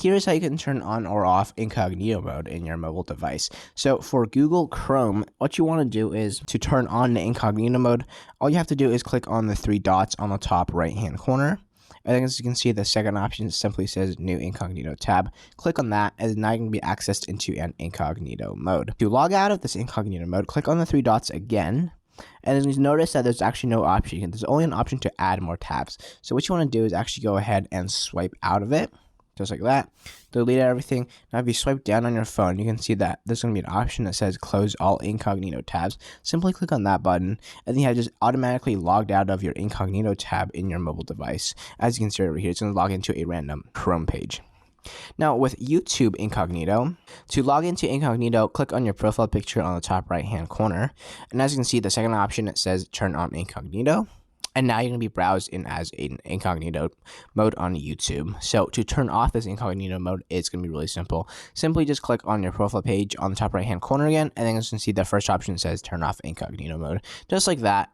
Here's how you can turn on or off incognito mode in your mobile device. So for Google Chrome, what you want to do is to turn on the incognito mode, all you have to do is click on the three dots on the top right hand corner. And then as you can see, the second option simply says new incognito tab. Click on that, and now you can be accessed into an incognito mode. To log out of this incognito mode, click on the three dots again. And then you notice that there's actually no option. There's only an option to add more tabs. So what you want to do is actually go ahead and swipe out of it. Just like that. Delete everything. Now if you swipe down on your phone, you can see that there's going to be an option that says close all incognito tabs. Simply click on that button, and then you have just automatically logged out of your incognito tab in your mobile device. As you can see over here, it's going to log into a random Chrome page. Now with YouTube Incognito, to log into Incognito, click on your profile picture on the top right hand corner. And as you can see, the second option, it says turn on incognito. And now you're going to be browsed in as an incognito mode on YouTube. So to turn off this incognito mode, it's going to be really simple. Simply just click on your profile page on the top right hand corner again. And then as you can see, the first option says turn off incognito mode. Just like that.